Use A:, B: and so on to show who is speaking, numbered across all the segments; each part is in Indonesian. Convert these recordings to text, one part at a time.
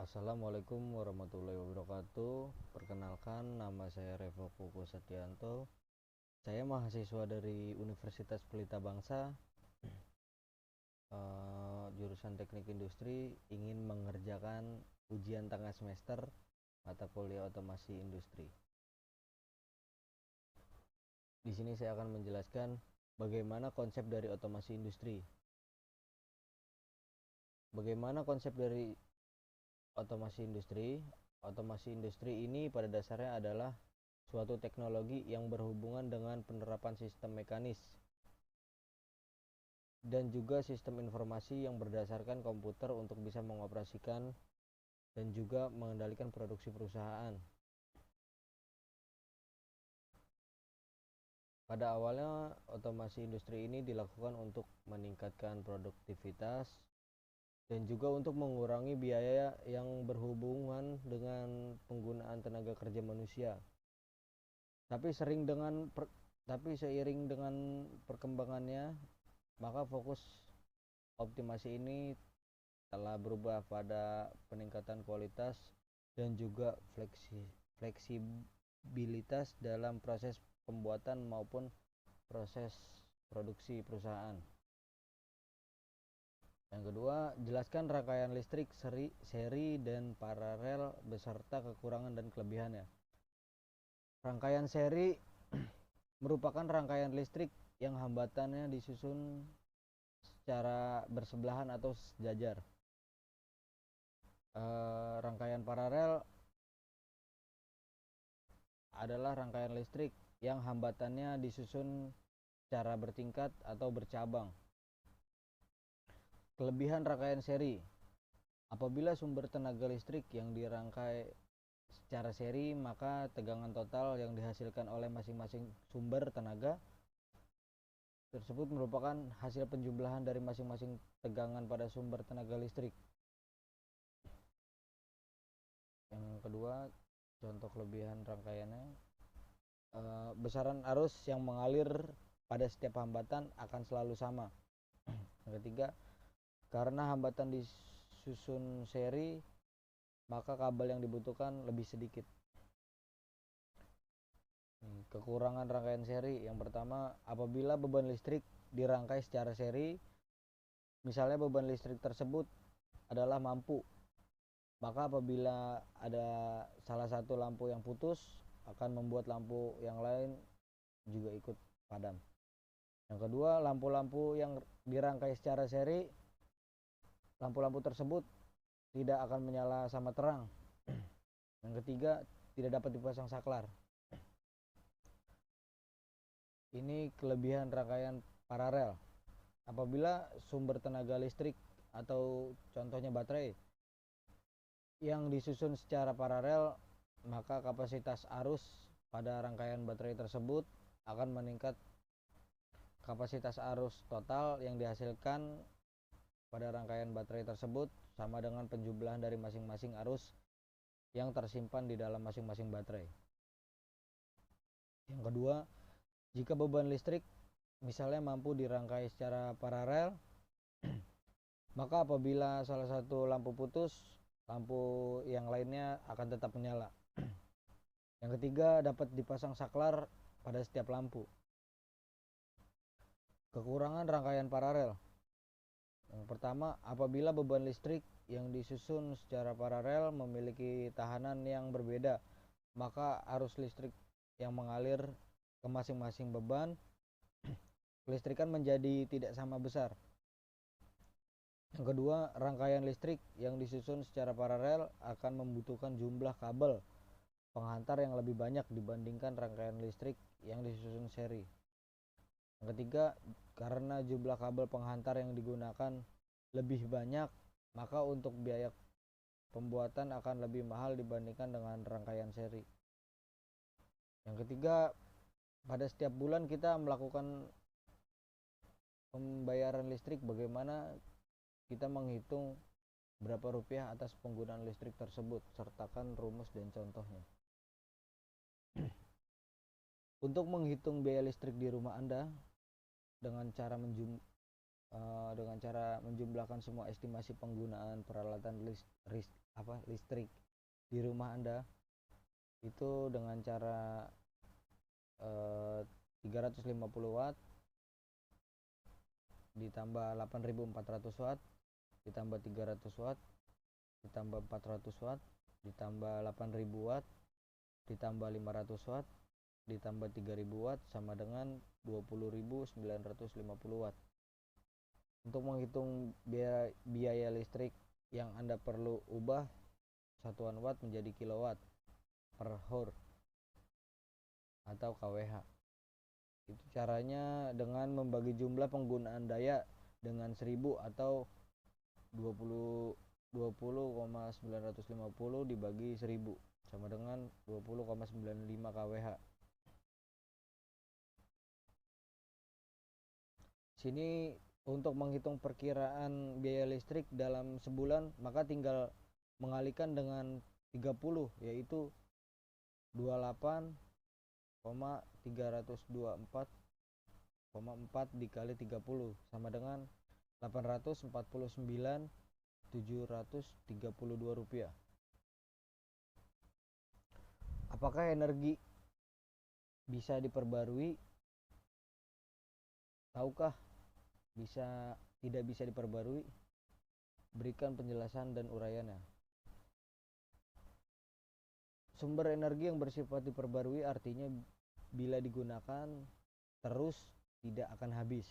A: Assalamualaikum warahmatullahi wabarakatuh. Perkenalkan, nama saya Revo Koko Setianto. Saya mahasiswa dari Universitas Pelita Bangsa, jurusan Teknik Industri, ingin mengerjakan ujian tengah semester mata kuliah Otomasi Industri. Di sini saya akan menjelaskan bagaimana konsep dari otomasi industri. Bagaimana konsep dari otomasi industri? Otomasi industri ini pada dasarnya adalah suatu teknologi yang berhubungan dengan penerapan sistem mekanis dan juga sistem informasi yang berdasarkan komputer untuk bisa mengoperasikan dan juga mengendalikan produksi perusahaan. Pada awalnya, otomasi industri ini dilakukan untuk meningkatkan produktivitas dan juga untuk mengurangi biaya yang berhubungan dengan penggunaan tenaga kerja manusia. Tapi seiring dengan perkembangannya, maka fokus optimasi ini telah berubah pada peningkatan kualitas dan juga fleksibilitas dalam proses pembuatan maupun proses produksi perusahaan. Yang kedua, jelaskan rangkaian listrik seri dan paralel beserta kekurangan dan kelebihannya. Rangkaian seri merupakan rangkaian listrik yang hambatannya disusun secara bersebelahan atau sejajar. Rangkaian paralel adalah rangkaian listrik yang hambatannya disusun secara bertingkat atau bercabang. Kelebihan rangkaian seri: apabila sumber tenaga listrik yang dirangkai secara seri, maka tegangan total yang dihasilkan oleh masing-masing sumber tenaga tersebut merupakan hasil penjumlahan dari masing-masing tegangan pada sumber tenaga listrik. Yang kedua, contoh kelebihan rangkaiannya, besaran arus yang mengalir pada setiap hambatan akan selalu sama. Yang ketiga, karena hambatan disusun seri, maka kabel yang dibutuhkan lebih sedikit. Kekurangan rangkaian seri: yang pertama, apabila beban listrik dirangkai secara seri, misalnya beban listrik tersebut adalah lampu, maka apabila ada salah satu lampu yang putus, akan membuat lampu yang lain juga ikut padam. Yang kedua, lampu-lampu yang dirangkai secara seri, lampu-lampu tersebut tidak akan menyala sama terang. Yang ketiga, tidak dapat dipasang saklar. Ini kelebihan rangkaian paralel. Apabila sumber tenaga listrik atau contohnya baterai yang disusun secara paralel, maka kapasitas arus pada rangkaian baterai tersebut akan meningkat. Kapasitas arus total yang dihasilkan pada rangkaian baterai tersebut sama dengan penjumlahan dari masing-masing arus yang tersimpan di dalam masing-masing baterai. Yang kedua, jika beban listrik misalnya mampu dirangkai secara paralel, maka apabila salah satu lampu putus, lampu yang lainnya akan tetap menyala. Yang ketiga, dapat dipasang saklar pada setiap lampu. Kekurangan rangkaian paralel: yang pertama, apabila beban listrik yang disusun secara paralel memiliki tahanan yang berbeda, maka arus listrik yang mengalir ke masing-masing beban kelistrikan menjadi tidak sama besar. Yang kedua, rangkaian listrik yang disusun secara paralel akan membutuhkan jumlah kabel penghantar yang lebih banyak dibandingkan rangkaian listrik yang disusun seri. Yang ketiga, karena jumlah kabel penghantar yang digunakan lebih banyak, maka untuk biaya pembuatan akan lebih mahal dibandingkan dengan rangkaian seri. Yang ketiga, pada setiap bulan kita melakukan pembayaran listrik. Bagaimana kita menghitung berapa rupiah atas penggunaan listrik tersebut? Sertakan rumus dan contohnya. Untuk menghitung biaya listrik di rumah Anda dengan cara dengan cara menjumlahkan semua estimasi penggunaan peralatan listrik di rumah Anda itu dengan cara 350 watt ditambah 8400 watt ditambah 300 watt ditambah 400 watt ditambah 8000 watt ditambah 500 watt ditambah 3000 watt sama dengan 20.950 watt. Untuk menghitung biaya listrik yang Anda perlu ubah satuan watt menjadi kilowatt per hour atau kWh. Itu caranya dengan membagi jumlah penggunaan daya dengan 1000 atau 20,950 dibagi 1000 sama dengan 20,95 kWh. Sini untuk menghitung perkiraan biaya listrik dalam sebulan, maka tinggal mengalihkan dengan 30, yaitu 28,324,4 dikali 30 sama dengan 849.732 rupiah. Apakah energi bisa diperbarui? Tahukah tidak bisa diperbarui? Berikan penjelasan dan uraiannya. Sumber energi yang bersifat diperbarui artinya bila digunakan terus tidak akan habis.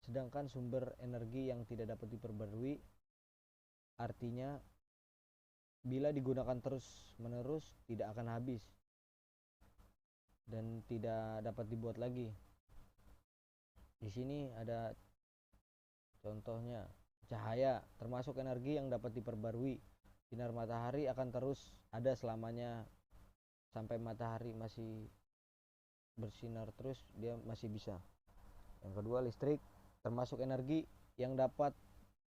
A: Sedangkan sumber energi yang tidak dapat diperbarui artinya bila digunakan terus-menerus tidak akan habis dan tidak dapat dibuat lagi. Di sini ada contohnya, cahaya termasuk energi yang dapat diperbarui. Sinar matahari akan terus ada selamanya sampai matahari masih bersinar terus, dia masih bisa. Yang kedua, listrik termasuk energi yang dapat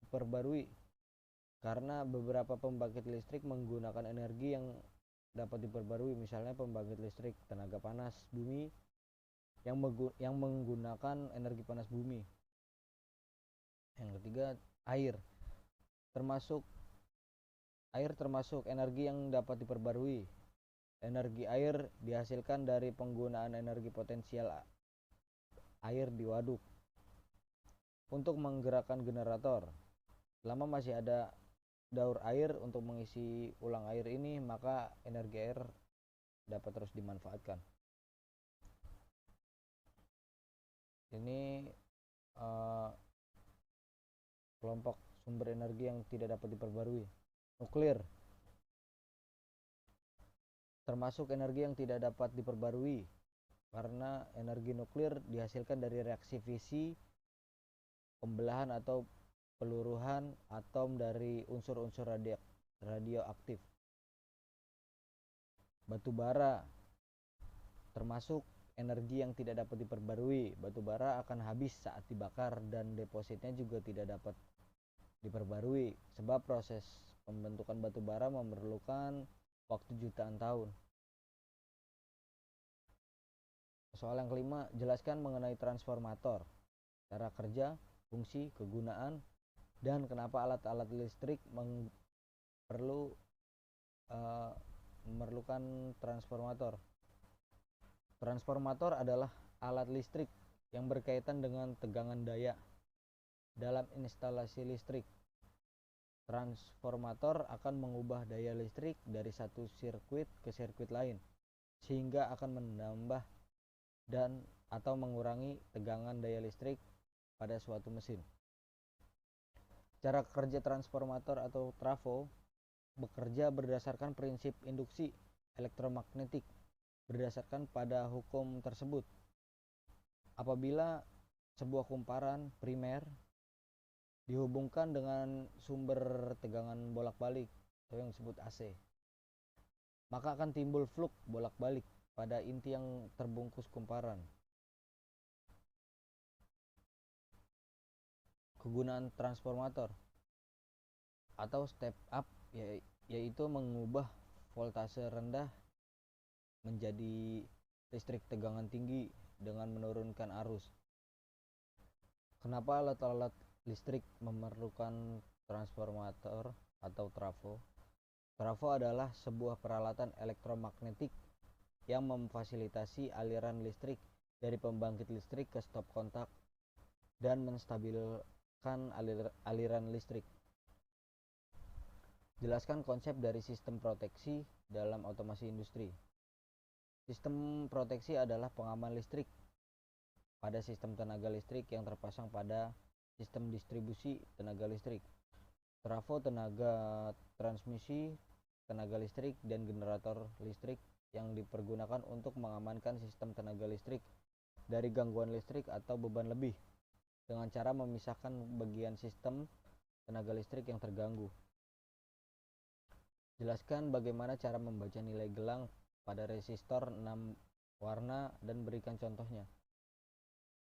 A: diperbarui karena beberapa pembangkit listrik menggunakan energi yang dapat diperbarui, misalnya pembangkit listrik tenaga panas bumi yang menggunakan energi panas bumi. Yang ketiga, air termasuk energi yang dapat diperbarui. Energi air dihasilkan dari penggunaan energi potensial air di waduk untuk menggerakkan generator. Selama masih ada daur air untuk mengisi ulang air ini, maka energi air dapat terus dimanfaatkan. Ini kelompok sumber energi yang tidak dapat diperbarui. Nuklir termasuk energi yang tidak dapat diperbarui karena energi nuklir dihasilkan dari reaksi fisi, pembelahan atau peluruhan atom dari unsur-unsur radioaktif. Batu bara termasuk energi yang tidak dapat diperbarui. Batu bara akan habis saat dibakar dan depositnya juga tidak dapat diperbarui sebab proses pembentukan batu bara memerlukan waktu jutaan tahun. Soal yang kelima, jelaskan mengenai transformator, cara kerja, fungsi, kegunaan, dan kenapa alat-alat listrik memerlukan transformator. Transformator adalah alat listrik yang berkaitan dengan tegangan daya dalam instalasi listrik. Transformator akan mengubah daya listrik dari satu sirkuit ke sirkuit lain, sehingga akan menambah dan atau mengurangi tegangan daya listrik pada suatu mesin. Cara kerja transformator atau trafo bekerja berdasarkan prinsip induksi elektromagnetik berdasarkan pada hukum tersebut. Apabila sebuah kumparan primer dihubungkan dengan sumber tegangan bolak-balik atau yang disebut AC, maka akan timbul flux bolak-balik pada inti yang terbungkus kumparan. Kegunaan transformator atau step up yaitu mengubah voltase rendah menjadi listrik tegangan tinggi dengan menurunkan arus. Kenapa alat-alat listrik memerlukan transformator atau trafo. Trafo adalah sebuah peralatan elektromagnetik yang memfasilitasi aliran listrik dari pembangkit listrik ke stop kontak dan menstabilkan aliran listrik. Jelaskan konsep dari sistem proteksi dalam otomasi industri. Sistem proteksi adalah pengaman listrik pada sistem tenaga listrik yang terpasang pada sistem distribusi tenaga listrik. Trafo tenaga transmisi tenaga listrik dan generator listrik yang dipergunakan untuk mengamankan sistem tenaga listrik dari gangguan listrik atau beban lebih dengan cara memisahkan bagian sistem tenaga listrik yang terganggu. Jelaskan bagaimana cara membaca nilai gelang pada resistor 6 warna dan berikan contohnya.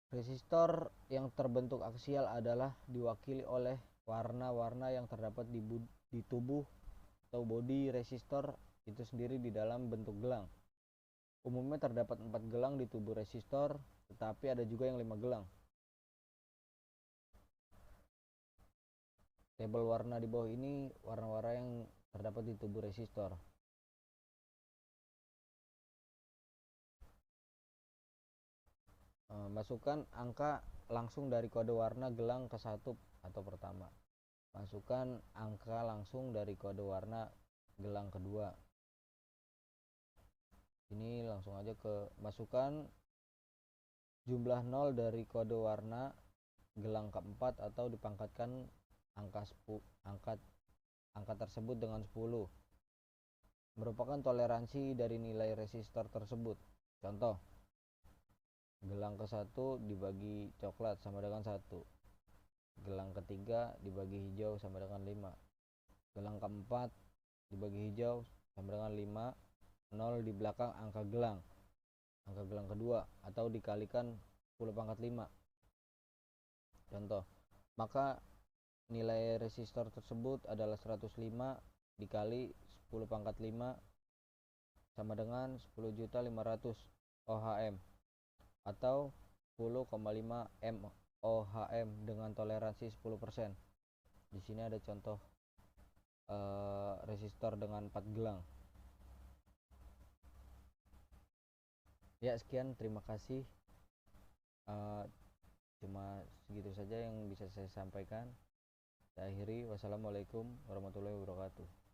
A: Resistor yang terbentuk aksial adalah diwakili oleh warna-warna yang terdapat di tubuh atau bodi resistor itu sendiri di dalam bentuk gelang. Umumnya terdapat 4 gelang di tubuh resistor, tetapi ada juga yang 5 gelang. Tabel warna di bawah ini warna-warna yang terdapat di tubuh resistor. Masukkan angka langsung dari kode warna gelang ke 1 atau pertama. Masukkan angka langsung dari kode warna gelang kedua. Ini langsung aja ke masukkan jumlah 0 dari kode warna gelang keempat atau dipangkatkan angka tersebut dengan 10. Merupakan toleransi dari nilai resistor tersebut. Contoh, gelang ke-1 dibagi coklat sama dengan 1. Gelang ketiga dibagi hijau sama dengan 5. Gelang keempat dibagi hijau sama dengan 5. 0 di belakang angka gelang kedua atau dikalikan 10 pangkat 5. Contoh, maka nilai resistor tersebut adalah 105 dikali 10 pangkat 5 sama dengan 10.500 ohm atau 10,5 mOhm dengan toleransi 10%. Di sini ada contoh resistor dengan 4 gelang. Ya, sekian, terima kasih. Cuma segitu saja yang bisa saya sampaikan. Saya akhiri, wassalamualaikum warahmatullahi wabarakatuh.